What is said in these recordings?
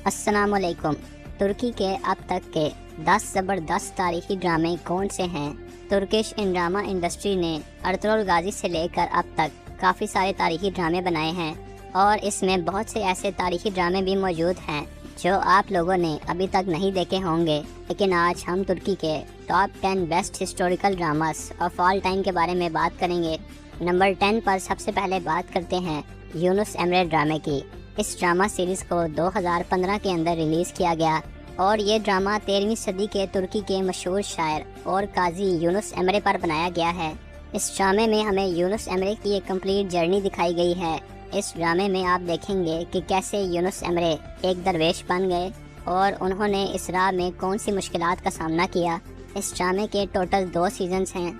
अस्सलाम वालेकुम। तुर्की के अब तक के 10 ज़बरदस्त तारीखी ड्रामे कौन से हैं? तुर्किश ड्रामा इंडस्ट्री ने अर्तुगरुल गाजी से लेकर अब तक काफ़ी सारे तारीखी ड्रामे बनाए हैं और इसमें बहुत से ऐसे तारीखी ड्रामे भी मौजूद हैं जो आप लोगों ने अभी तक नहीं देखे होंगे। लेकिन आज हम तुर्की के top 10 best historical dramas of all time के बारे में बात करेंगे। नंबर 10 पर सबसे पहले बात करते हैं यूनुस एमरे ड्रामे की। इस ड्रामा सीरीज़ को 2015 के अंदर रिलीज़ किया गया और ये ड्रामा 13वीं सदी के तुर्की के मशहूर शायर और काजी यूनुस एमरे पर बनाया गया है। इस ड्रामे में हमें यूनुस एमरे की एक कंप्लीट जर्नी दिखाई गई है। इस ड्रामे में आप देखेंगे कि कैसे यूनुस एमरे एक दरवेश बन गए और उन्होंने इस राह में कौन सी मुश्किलात का सामना किया। इस ड्रामे के टोटल 2 सीजन्स हैं।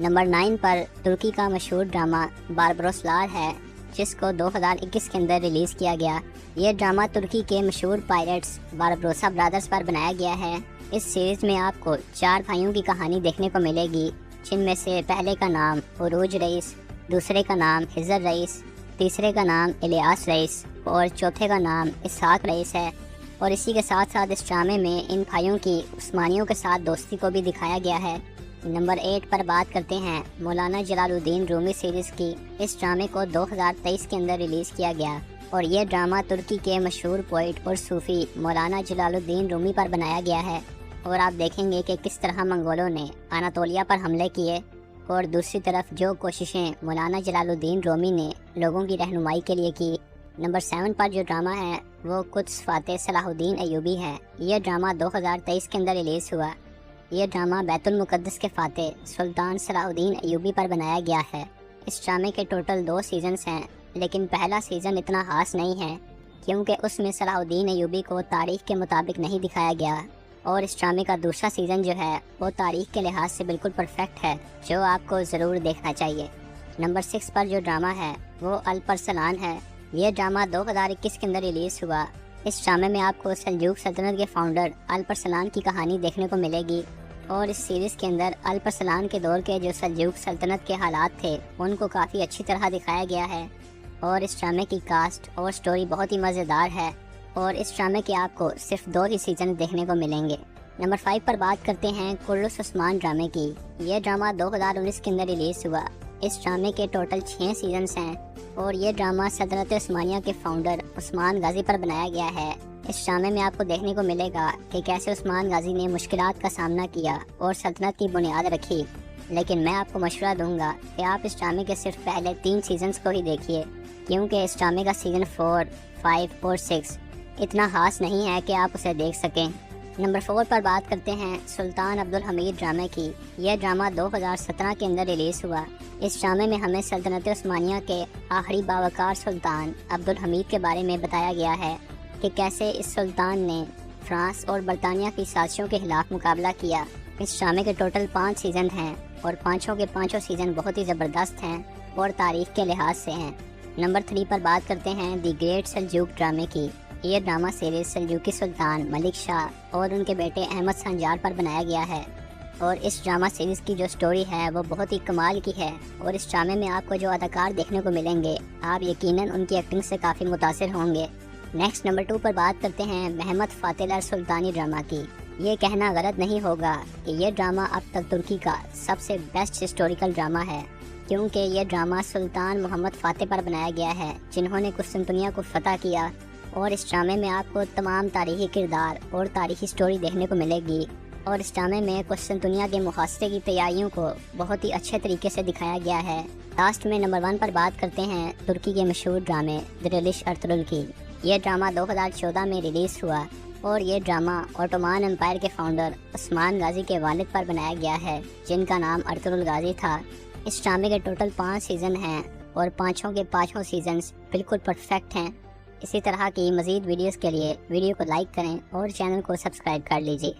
नंबर 9 पर तुर्की का मशहूर ड्रामा बारबरोसलार है जिसको 2021 के अंदर रिलीज़ किया गया। ये ड्रामा तुर्की के मशहूर पायरेट्स बारबरोसा ब्रदर्स पर बनाया गया है। इस सीरीज़ में आपको 4 भाइयों की कहानी देखने को मिलेगी, जिनमें से पहले का नाम उरूज रईस, दूसरे का नाम हिजर रईस, तीसरे का नाम इलियास रईस और चौथे का नाम इसहाक रईस है। और इसी के साथ साथ इस ड्रामे में इन भाइयों की उस्मानियों के साथ दोस्ती को भी दिखाया गया है। नंबर 8 पर बात करते हैं मौलाना जलालुद्दीन रूमी सीरीज़ की। इस ड्रामे को 2023 के अंदर रिलीज़ किया गया और ये ड्रामा तुर्की के मशहूर पोइट और सूफ़ी मौलाना जलालुद्दीन रूमी पर बनाया गया है। और आप देखेंगे कि किस तरह मंगोलों ने अनातोलिया पर हमले किए और दूसरी तरफ जो कोशिशें मौलाना जलालुद्दीन रूमी ने लोगों की रहनुमाई के लिए की। नंबर 7 पर जो ड्रामा है वो कुद्स फ़ातेह सलाहुद्दीन अय्यूबी है। ये ड्रामा 2023 के अंदर रिलीज़ हुआ। ये ड्रामा बैतुल मुक़द्दस के फ़ातेह सुल्तान सलाहुद्दीन अय्यूबी पर बनाया गया है। इस ड्रामे के टोटल 2 सीजन्स हैं, लेकिन पहला सीज़न इतना खास नहीं है क्योंकि उसमें सलाहुद्दीन अय्यूबी को तारीख़ के मुताबिक नहीं दिखाया गया। और इस ड्रामे का दूसरा सीज़न जो है वो तारीख़ के लिहाज से बिल्कुल परफेक्ट है, जो आपको ज़रूर देखना चाहिए। नंबर 6 पर जो ड्रामा है वो अल्परसलान है। ये ड्रामा 2021 के अंदर रिलीज़ हुआ। इस ड्रामे में आपको सल्जूक सल्तनत के फाउंडर अल्परसलान की कहानी देखने को मिलेगी और इस सीरीज़ के अंदर अल्परसलान के दौर के जो सल्जूक सल्तनत के हालात थे उनको काफ़ी अच्छी तरह दिखाया गया है। और इस ड्रामे की कास्ट और स्टोरी बहुत ही मज़ेदार है और इस ड्रामे के आपको सिर्फ 2 ही सीज़न देखने को मिलेंगे। नंबर 5 पर बात करते हैं कुर्रुस उस्मान ड्रामे की। यह ड्रामा 2019 के अंदर रिलीज़ हुआ। इस ड्रामे के टोटल 6 सीजन्स हैं और ये ड्रामा सल्तनत उस्मानिया के फाउंडर उस्मान गाजी पर बनाया गया है। इस ड्रामे में आपको देखने को मिलेगा कि कैसे उस्मान गाजी ने मुश्किलात का सामना किया और सल्तनत की बुनियाद रखी। लेकिन मैं आपको मशवरा दूंगा कि आप इस ड्रामे के सिर्फ पहले 3 सीजन्स को ही देखिए, क्योंकि इस ड्रामे का सीज़न 4, 5 और 6 इतना खास नहीं है कि आप उसे देख सकें। नंबर 4 पर बात करते हैं सुल्तान अब्दुल हमीद ड्रामे की। यह ड्रामा 2017 के अंदर रिलीज़ हुआ। इस ड्रामे में हमें सल्तनत उस्मानिया के आखिरी बावकार सुल्तान अब्दुल हमीद के बारे में बताया गया है कि कैसे इस सुल्तान ने फ्रांस और बरतानिया की साजिशों के खिलाफ मुकाबला किया। इस ड्रामे के टोटल 5 सीज़न हैं और पाँचों के पाँचों सीज़न बहुत ही ज़बरदस्त हैं और तारीख़ के लिहाज से हैं। नंबर 3 पर बात करते हैं दी ग्रेट सल्जूक ड्रामे की। ये ड्रामा सीरीज़ सल्जूकी सुल्तान मलिक शाह और उनके बेटे अहमद संजार पर बनाया गया है और इस ड्रामा सीरीज़ की जो स्टोरी है वो बहुत ही कमाल की है। और इस ड्रामे में आपको जो अदाकार देखने को मिलेंगे आप यकीनन उनकी एक्टिंग से काफ़ी मुतासिर होंगे। नेक्स्ट नंबर 2 पर बात करते हैं महमद फ़ातेह सुल्तानी ड्रामा की। ये कहना गलत नहीं होगा कि ये ड्रामा अब तक तुर्की का सबसे बेस्ट हिस्टोरिकल ड्रामा है, क्योंकि ये ड्रामा सुल्तान मोहम्मद फ़ातेह पर बनाया गया है जिन्होंने कुस्तुनतुनिया को फ़तह किया। और इस ड्रामे में आपको तमाम तारीख़ी किरदार और तारीख़ी स्टोरी देखने को मिलेगी और इस ड्रामे में कुस्तुनतुनिया के मुहासरे की तैयारियों को बहुत ही अच्छे तरीके से दिखाया गया है। लास्ट में नंबर 1 पर बात करते हैं तुर्की के मशहूर ड्रामे दिरिलिश अर्तुगरुल की। ये ड्रामा 2014 में रिलीज़ हुआ और ये ड्रामा ऑटोमान एम्पायर के फाउंडर उस्मान गाजी के वालिद पर बनाया गया है जिनका नाम अर्तुगरुल गाजी था। इस ड्रामे के टोटल 5 सीज़न हैं और पाँचों के पाँचों सीजन्स बिल्कुल परफेक्ट हैं। इसी तरह की मज़ीद वीडियोज़ के लिए वीडियो को लाइक करें और चैनल को सब्सक्राइब कर लीजिए।